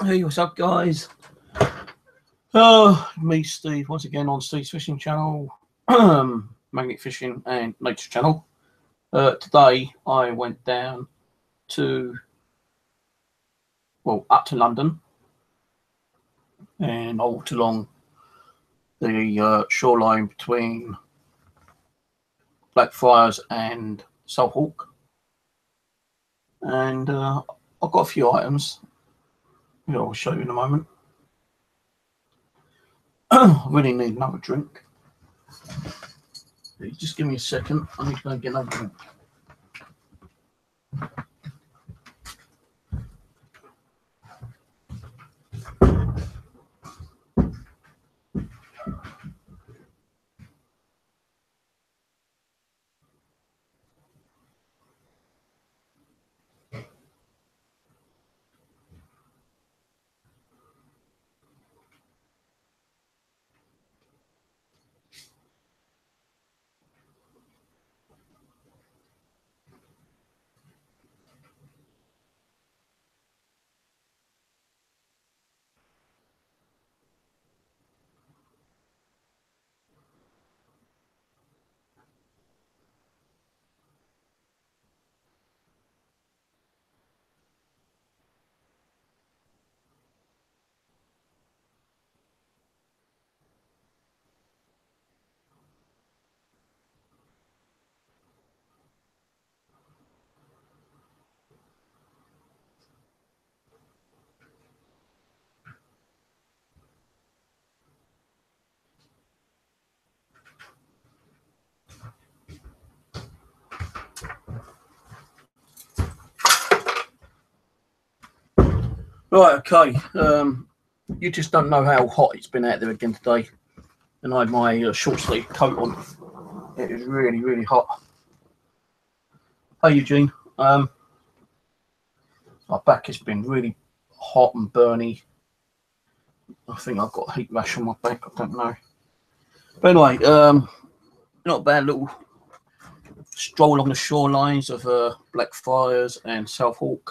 Hey, what's up, guys? Oh, me, Steve, once again on Steve's Fishing Channel, Magnet Fishing and Nature Channel. Today I went down to, up to London, and I walked along the shoreline between Blackfriars and SouthWark, and I've got a few items. I'll show you in a moment. I really need another drink. Just give me a second. I need to go and get another drink. Right, okay. You just don't know how hot it's been out there again today. And I had my short sleeve coat on. It is really, really hot. Hey, Eugene. My back has been really hot and burny. I think I've got a heat rash on my back. I don't know. But anyway, not a bad little stroll along the shorelines of Blackfriars and SouthWark.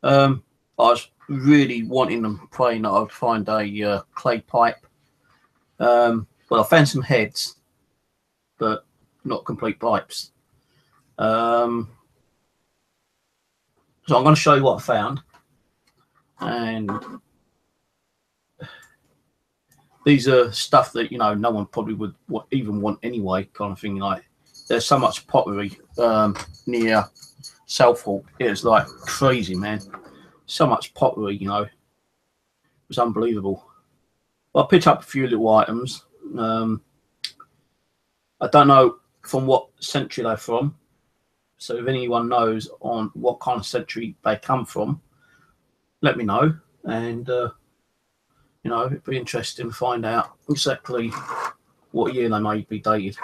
I was really wanting and praying that I would find a clay pipe. Well, I found some heads, but not complete pipes. So I'm going to show you what I found. And these are stuff that, no one probably would even want anyway, kind of thing. Like, there's so much pottery near SouthWark. It's like crazy, man. So much pottery, it was unbelievable. Well, I picked up a few little items. I don't know from what century they're from, so if anyone knows on what kind of century they come from, let me know. And it'd be interesting to find out exactly what year they may be dated.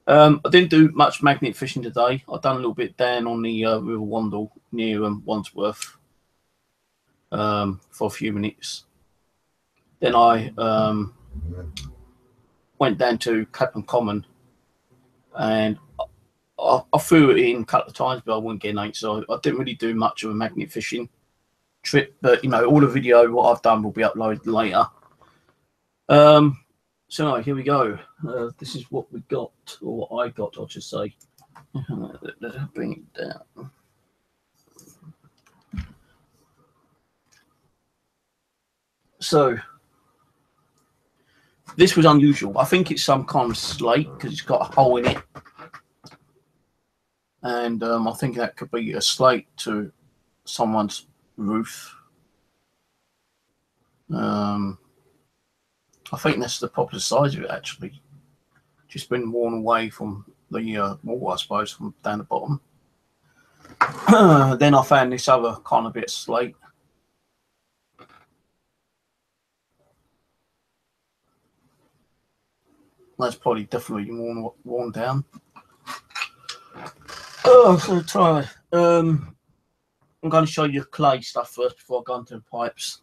I didn't do much magnet fishing today. I've done a little bit down on the River Wandle near Wandsworth for a few minutes. Then I went down to Clapham Common, and I threw it in a couple of times, but I wouldn't get anything. So I didn't really do much of a magnet fishing trip. But all the video what I've done will be uploaded later. So anyway, here we go. This is what we got, or what I got, I should say. Let's bring it down. So this was unusual. I think it's some kind of slate because it's got a hole in it, and I think that could be a slate to someone's roof. I think that's the proper size of it, actually. Just been worn away from the wall, I suppose, from down the bottom. Then I found this other kind of bit of slate. That's probably definitely worn down. Oh, I'm so tired. I'm going to show you clay stuff first before I go into the pipes.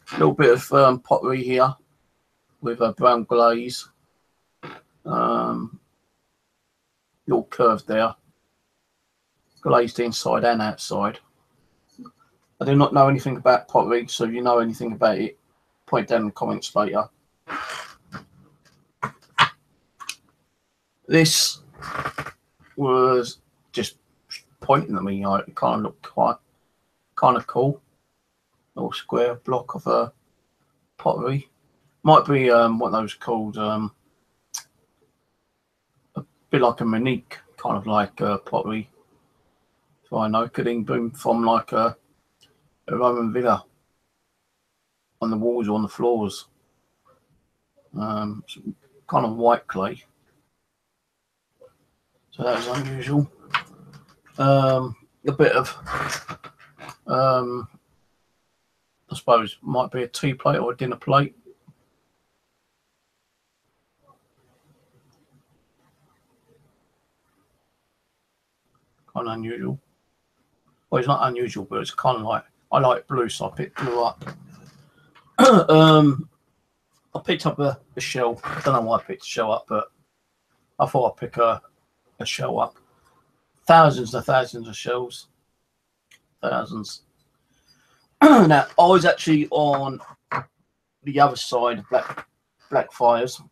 A little bit of pottery here with a brown glaze. Little curve there. glazed inside and outside. I do not know anything about pottery, so if you know anything about it, point down in the comments later. This was just pointing at me. It kind of looked quite kind of cool. Little square block of pottery. Might be what those called, a bit like a Monique, kind of like pottery. So I know, could even be from like a Roman villa on the walls or on the floors. Kind of white clay. So that was unusual. A bit of, I suppose, might be a tea plate or a dinner plate. Kind of unusual. Well, it's not unusual, but it's kind of like, I like blue, so I picked blue up. I picked up a shell. I don't know why I picked a shell up, but I thought I'd pick a shell up. Thousands and thousands of shells. Thousands. Now, I was actually on the other side of Blackfriars.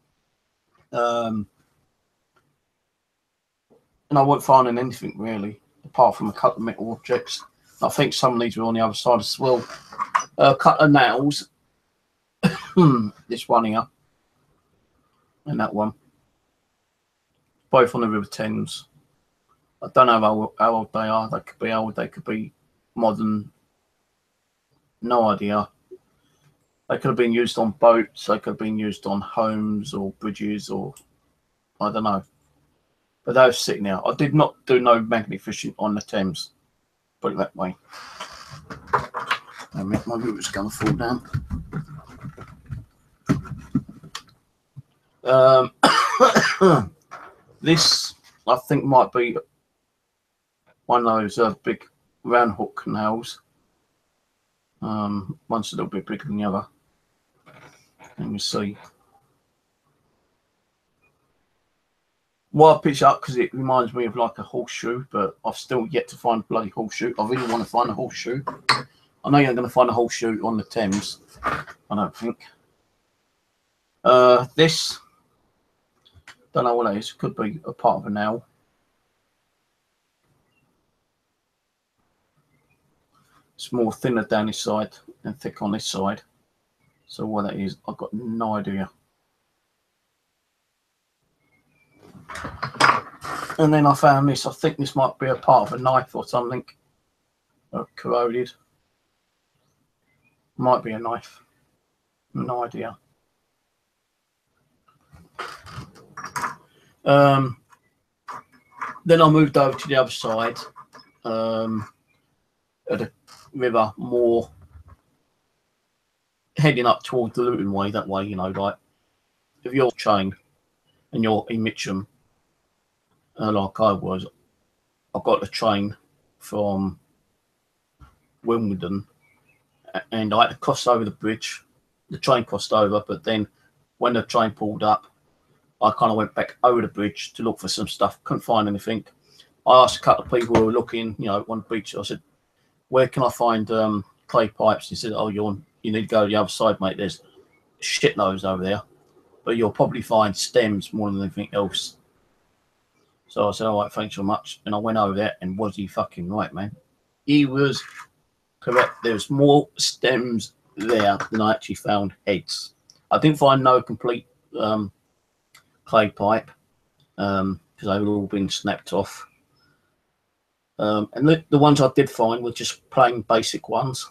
And I wasn't finding anything really, apart from a couple of metal objects. I think some of these were on the other side as well. A couple of nails. This one here. And that one. Both on the River Thames. I don't know how old they are. They could be old, they could be modern. No idea. They could have been used on boats, they could have been used on homes or bridges, or I don't know. But they were sitting there. I did not do no magnet fishing on the Thames. Put it that way. My router's going to fall down. This, I think, might be one of those big round hook nails. One's a little bit bigger than the other. Let me see. Well, I picked it up because it reminds me of like a horseshoe, but I've still yet to find a bloody horseshoe. I really want to find a horseshoe. I know you're going to find a horseshoe on the Thames. I don't think. This, don't know what that is. Could be a part of a nail. It's more thinner down this side and thick on this side. So what that is, I've got no idea. And then I found this. I think this might be a part of a knife or something. Corroded. Might be a knife. No idea. Then I moved over to the other side. At the river, more heading up towards the Luton way, that way, you know, like if you're chained and you're in Mitcham, like I was, I got the train from Wimbledon and I had to cross over the bridge. The train crossed over, but then when the train pulled up, I kind of went back over the bridge to look for some stuff. Couldn't find anything. I asked a couple of people who were looking, you know, on the beach. I said, where can I find clay pipes? He said, oh, you need to go to the other side, mate. There's shitloads over there, but you'll probably find stems more than anything else. So I said, all right, thanks so much. And I went over there, and was he fucking right, man? He was correct. There's more stems there than I actually found heads. I didn't find no complete clay pipe because they were all been snapped off. And the ones I did find were just plain basic ones.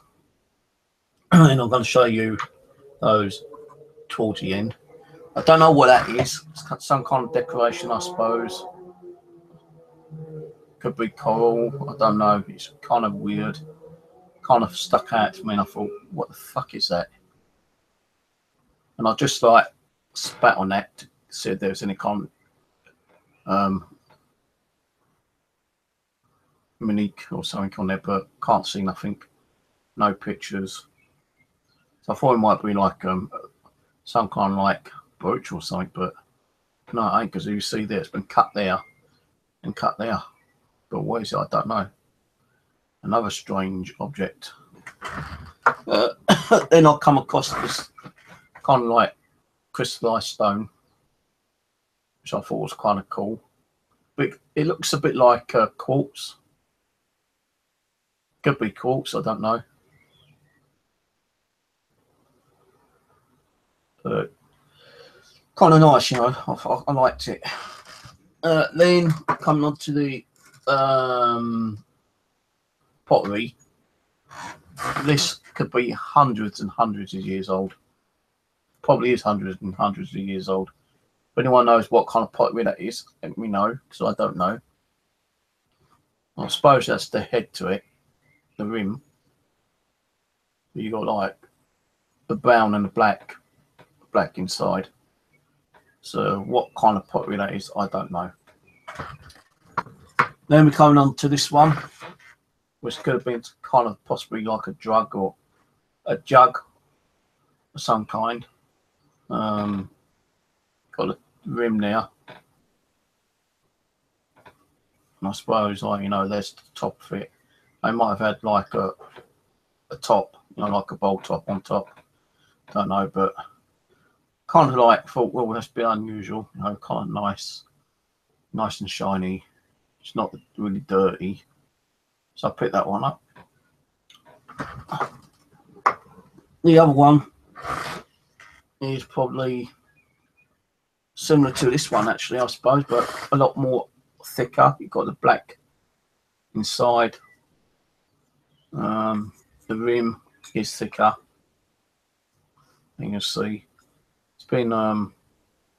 And I'm going to show you those towards the end. I don't know what that is. It's some kind of decoration, I suppose. Could be coral. I don't know. It's kind of weird. Kind of stuck out to me, and I thought, what the fuck is that? And I just like spat on that to see if there was any kind of Monique or something on there, but can't see nothing. No pictures. So I thought it might be like some kind of like brooch or something, but no, it ain't, because you see there it's been cut there and cut there. But what is it? I don't know. Another strange object. Then I come across this kind of like crystallized stone, which I thought was kind of cool. But it looks a bit like quartz. Could be quartz, I don't know. But kind of nice, you know. I liked it. Then coming on to the pottery. This could be hundreds and hundreds of years old. Probably is hundreds and hundreds of years old. If anyone knows what kind of pottery that is, let me know, because I don't know. I suppose that's the head to it, the rim. You got like the brown and the black inside. So what kind of pottery that is, I don't know. Then we're coming on to this one, which could have been kind of possibly like a jug or a jug of some kind. Got a rim there. And I suppose, like, you know, there's the top of it. They might have had like a top, you know, like a bowl top on top. Don't know, but kind of like thought, well, that's a bit unusual, you know, kind of nice and shiny. It's not really dirty. So I picked that one up. The other one is probably similar to this one, actually, I suppose, but a lot more thicker. You've got the black inside. The rim is thicker. You can see it's been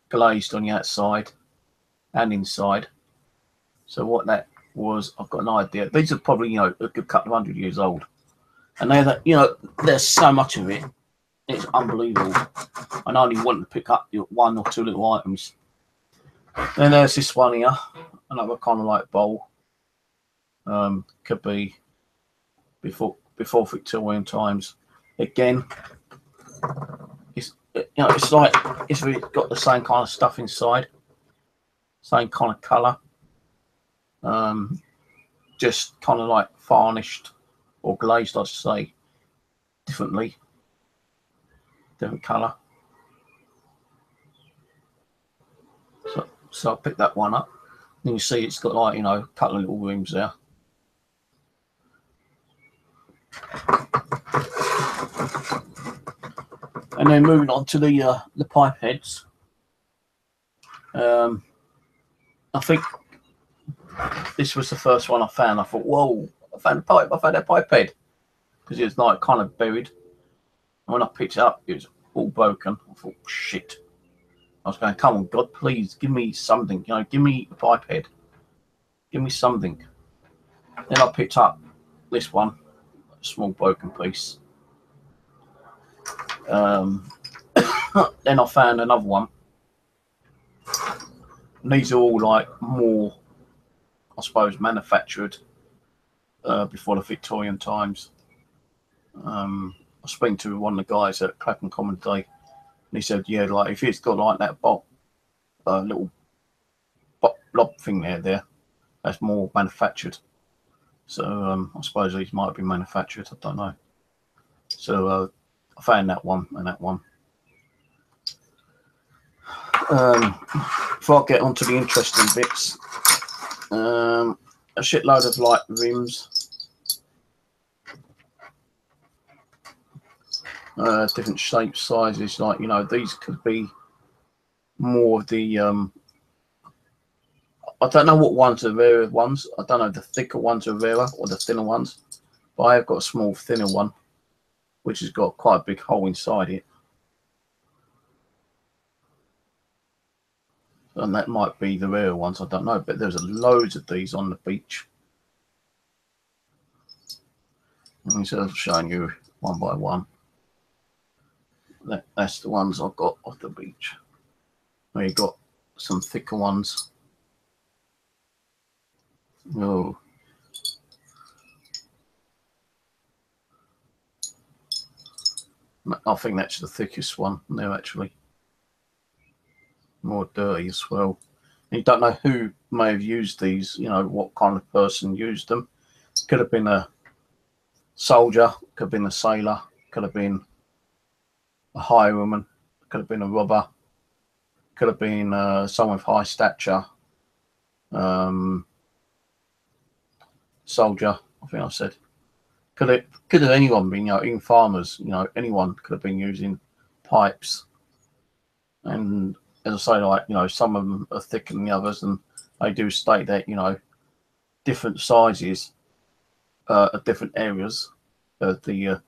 glazed on the outside and inside. So what that was, I've got an idea. These are probably, you know, a good couple of 100 years old, and they're, you know, there's so much of it. It's unbelievable. And I only want to pick up one or two little items. Then there's this one here, another kind of like bowl. Could be before Victorian times. Again, it's, you know, it's like it's really got the same kind of stuff inside, same kind of colour. Just kind of like varnished or glazed, I should say, differently. Different colour. So I picked that one up. And you see it's got like, you know, a couple of little rims there. And then moving on to the pipe heads. I think this was the first one I found. I thought, whoa, I found a pipe. I found that pipe head, because it was like kind of buried. And when I picked it up, it was all broken. I thought, shit. I was going, come on, God, please give me something. You know, give me a pipe head. Give me something. Then I picked up this one, a small broken piece. Then I found another one. And these are all like more, I suppose, manufactured before the Victorian times. I was speaking to one of the guys at Clapham Common Day, and he said, yeah, like if it's got like that little blob thing there, that's more manufactured. So I suppose these might have been manufactured. I don't know. So I found that one and that one. Before I get on to the interesting bits, a shitload of like rims, different shapes, sizes. Like, you know, these could be more of the I don't know what ones are rarer ones. I don't know if the thicker ones are rarer or the thinner ones, but I have got a small thinner one which has got quite a big hole inside it. And that might be the rare ones, I don't know, but there's loads of these on the beach. And so I'm showing you one by one. That's the ones I've got off the beach. Now you've got some thicker ones. Oh. I think that's the thickest one there, actually. More dirty as well. You don't know who may have used these, you know, what kind of person used them. Could have been a soldier, could have been a sailor, could have been a highwayman, could have been a robber, could have been someone with high stature, soldier, I think I said. Could have anyone been, you know, even farmers, you know, anyone could have been using pipes. And as I say, like, you know, some of them are thicker than the others, and they do state that, you know, different sizes at different areas of the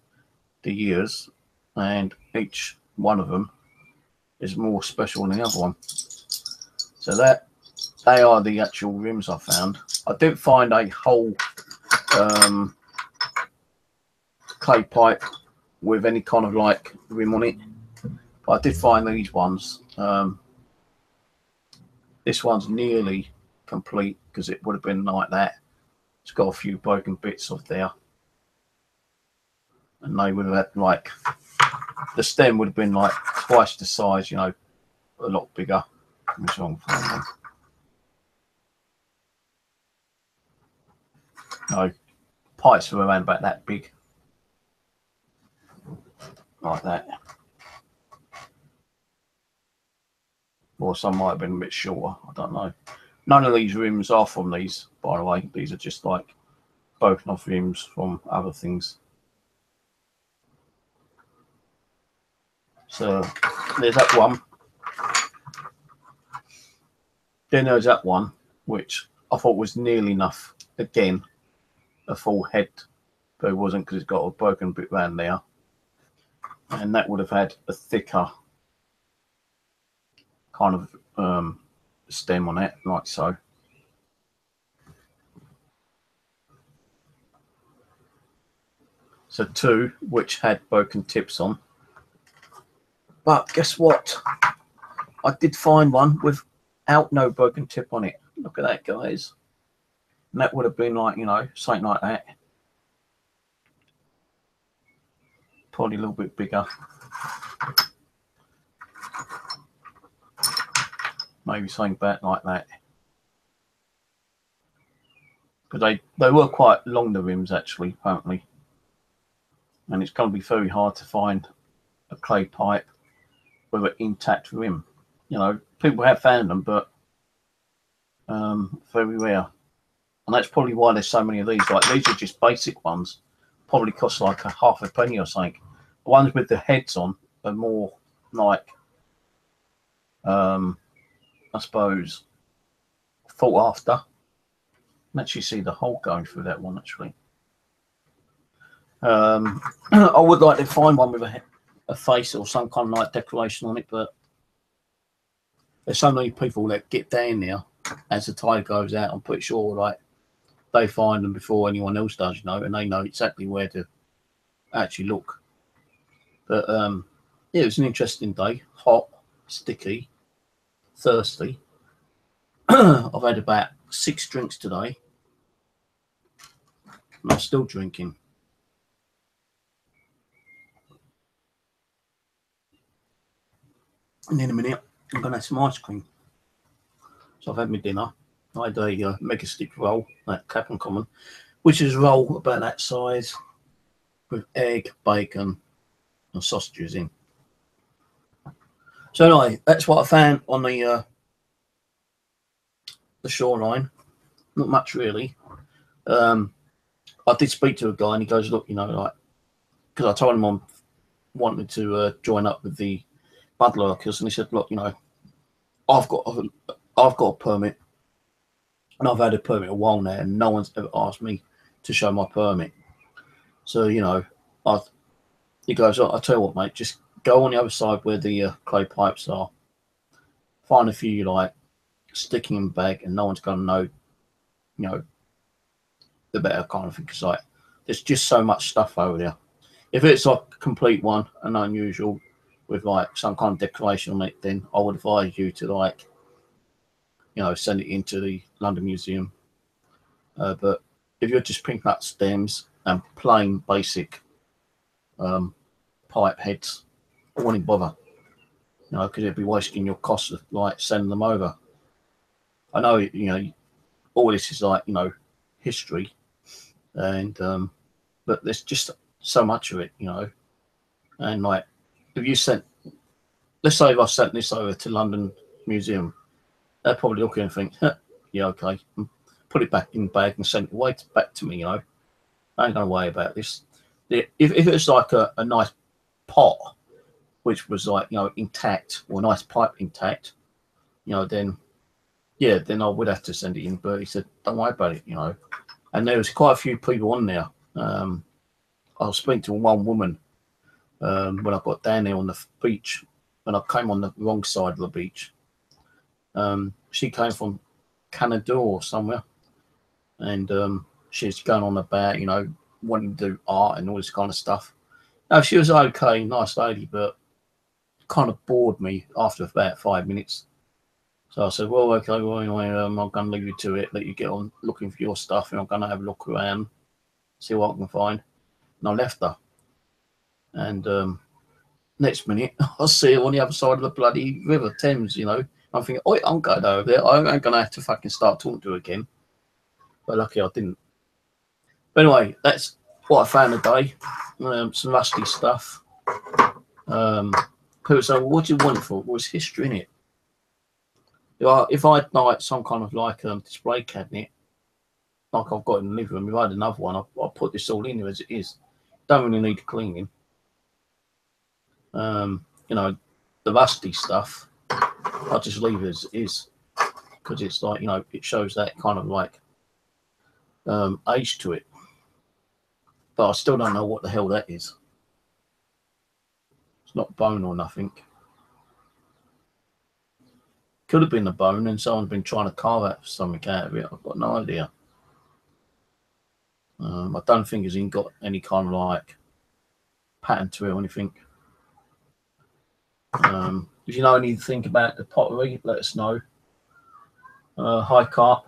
years, and each one of them is more special than the other one. So that they are the actual rims I found. I didn't find a whole clay pipe with any kind of like rim on it, but I did find these ones. This one's nearly complete because it would have been like that. It's got a few broken bits off there, and they would have had, like, the stem would have been like twice the size, you know, a lot bigger. Which one? No, pipes were around about that big, like that. Or some might have been a bit shorter, I don't know. None of these rims are from these, by the way. These are just like broken off rims from other things. So there's that one. Then there's that one, which I thought was nearly enough. Again, a full head, but it wasn't because it's got a broken bit around there. And that would have had a thicker kind of stem on it, like so. So two which had broken tips on. But guess what? I did find one without no broken tip on it. Look at that, guys. And that would have been like, you know, something like that. Probably a little bit bigger. Maybe something back like that. Because they were quite long, the rims, actually, apparently. And it's going to be very hard to find a clay pipe with an intact rim. You know, people have found them, but very rare. And that's probably why there's so many of these. Like, these are just basic ones. Probably cost like a half a penny or something. The ones with the heads on are more like, I suppose, thought after. I can actually see the hole going through that one, actually. I would like to find one with a face or some kind of like decoration on it, but there's so many people that get down there as the tide goes out. I'm pretty sure, like, they find them before anyone else does, you know, and they know exactly where to actually look. But yeah, it was an interesting day. Hot, sticky, thirsty. I've had about 6 drinks today, and I'm still drinking. And in a minute, I'm going to have some ice cream. So I've had my dinner. I had a mega stick roll at Cap'n Common, which is a roll about that size with egg, bacon, and sausages in. So anyway, that's what I found on the shoreline. Not much really. I did speak to a guy, and he goes, "Look, you know, like, because I told him I wanted to join up with the mudlarkers, and he said, look, you know, I've got a permit, and I've had a permit a while now, and no one's ever asked me to show my permit. So, you know, he goes, I'll tell you what, mate, just go on the other side where the clay pipes are, find a few you like, stick in the bag, and no one's going to know, you know, the better kind of thing. Because, like, there's just so much stuff over there. If it's like a complete one and unusual with like some kind of decoration on it, then I would advise you to, like, you know, send it into the London Museum. But if you're just picking up stems and plain basic pipe heads, I wouldn't bother, you know, because it'd be wasting your cost of like sending them over. I know, you know, all this is like, you know, history, and but there's just so much of it, you know. And like, if you sent, let's say if I sent this over to London Museum, they're probably looking and think, huh, yeah, okay, put it back in the bag and send it away back to me, you know. I ain't gonna worry about this. If it's like a nice pot, which was like, you know, intact, or a nice pipe intact, you know, then yeah, then I would have to send it in. But he said, don't worry about it, you know. And there was quite a few people on there. I was speaking to one woman when I got down there on the beach, and I came on the wrong side of the beach. She came from Canada or somewhere, and she's going on about, you know, wanting to do art and all this kind of stuff. Now, she was okay, nice lady, but kind of bored me after about 5 minutes. So I said, well, okay, well, anyway, I'm going to leave you to it, let you get on looking for your stuff, and I'm going to have a look around, see what I can find. And I left her. And next minute, I see her on the other side of the bloody River Thames, you know. I'm thinking, oh, I'm going over there. I ain't going to have to fucking start talking to her again. But lucky I didn't. But anyway, that's what I found today. Some rusty stuff. People say, well, what do you want it for? Well, it's history, innit? If I had like some kind of like display cabinet, like I've got in the living room, if I had another one, I'll put this all in there as it is. Don't really need cleaning. You know, the rusty stuff, I'll just leave it as it is, because it's like, you know, it shows that kind of like age to it. But I still don't know what the hell that is. It's not bone or nothing. Could have been a bone, and someone's been trying to carve out something out of it. I've got no idea. I don't think it's even got any kind of like pattern to it or anything. If you know anything about the pottery, let us know. Hi, Carp.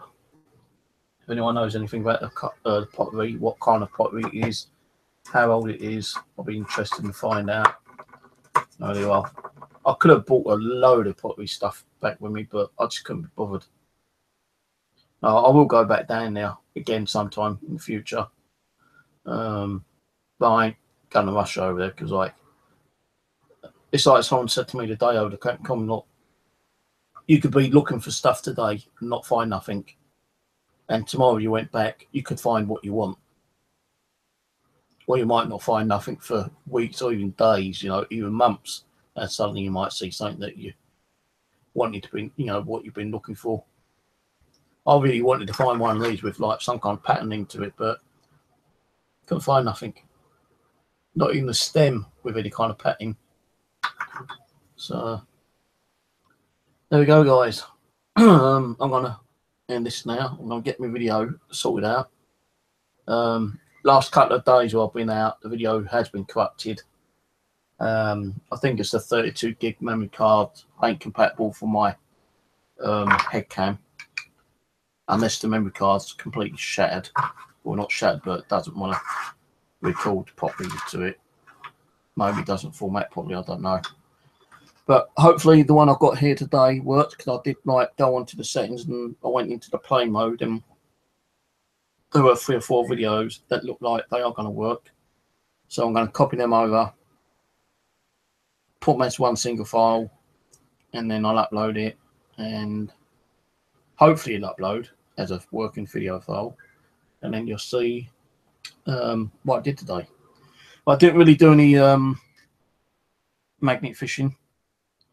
If anyone knows anything about the pottery, what kind of pottery it is, how old it is, I'll be interested in find out. No, there you are. I could have bought a load of pottery stuff back with me, but I just couldn't be bothered. I will go back down there again sometime in the future. But I ain't gonna rush over there, because like, it's like someone said to me today over the common lot, you could be looking for stuff today and not find nothing, and tomorrow you went back, you could find what you want. Or you might not find nothing for weeks or even days, you know, even months, and suddenly you might see something that you wanted to be, you know, what you've been looking for. I really wanted to find one of these with like some kind of patterning to it, but couldn't find nothing. Not even a stem with any kind of patterning. So there we go, guys. I'm gonna end this now. I'm gonna get my video sorted out. Last couple of days while I've been out, the video has been corrupted. I think it's the 32 gig memory card ain't compatible for my head cam, unless the memory card's completely shattered. Well, not shattered, but it doesn't want to record properly to it. Maybe it doesn't format properly, I don't know. But hopefully the one I've got here today works, because I did like go onto the settings and I went into the play mode, and there were 3 or 4 videos that look like they are going to work. So I'm going to copy them over, put them as one single file, and then I'll upload it, and hopefully it'll upload as a working video file, and then you'll see what I did today. But I didn't really do any magnet fishing.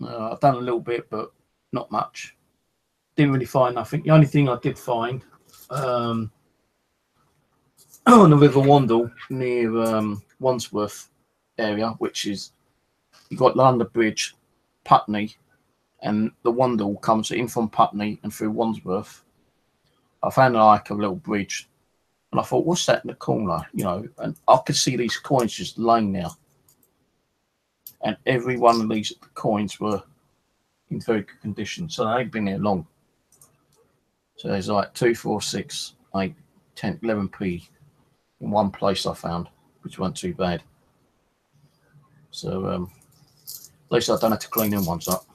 I've done a little bit, but not much. Didn't really find nothing. The only thing I did find on the River Wandle near Wandsworth area, which is, you've got London Bridge, Putney, and the Wandle comes in from Putney and through Wandsworth. I found like a little bridge, and I thought, what's that in the corner? You know, and I could see these coins just laying there. And every one of these coins were in very good condition, so they ain't been there long. So there's like 2, 4, 6, 8, 10, 11p in one place I found, which wasn't too bad. So at least I don't have to clean them ones up.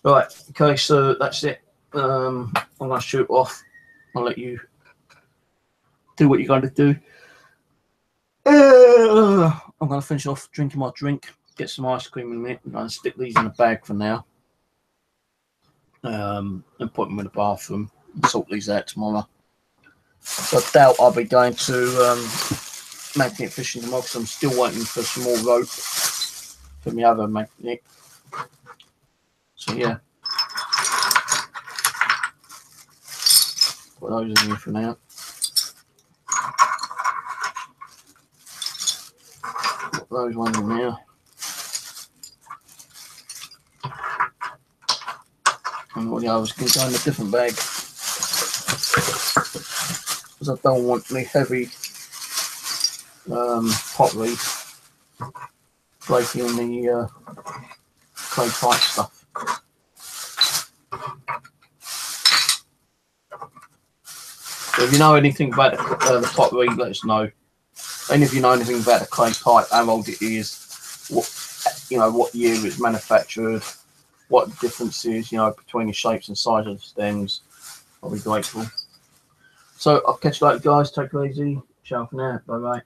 Right, okay, so that's it. I'm gonna shoot off. I'll let you do what you're going to do. I'm gonna finish off drinking my drink, get some ice cream in a minute. I'm gonna stick these in a bag for now, and put them in the bathroom and sort these out tomorrow. So I doubt I'll be going to magnet fishing tomorrow because I'm still waiting for some more rope for my other magnet. So yeah, put those in here for now. Put those ones in there. And all the others can go in a different bag. Because I don't want any heavy pottery breaking the clay pipe stuff. So if you know anything about the pottery, let us know. And if you know anything about the clay pipe, how old it is, what year it's manufactured, what the difference is, between the shapes and size of the stems, I'll be grateful. So I'll catch you later, guys. Take it easy. Ciao for now. Bye bye.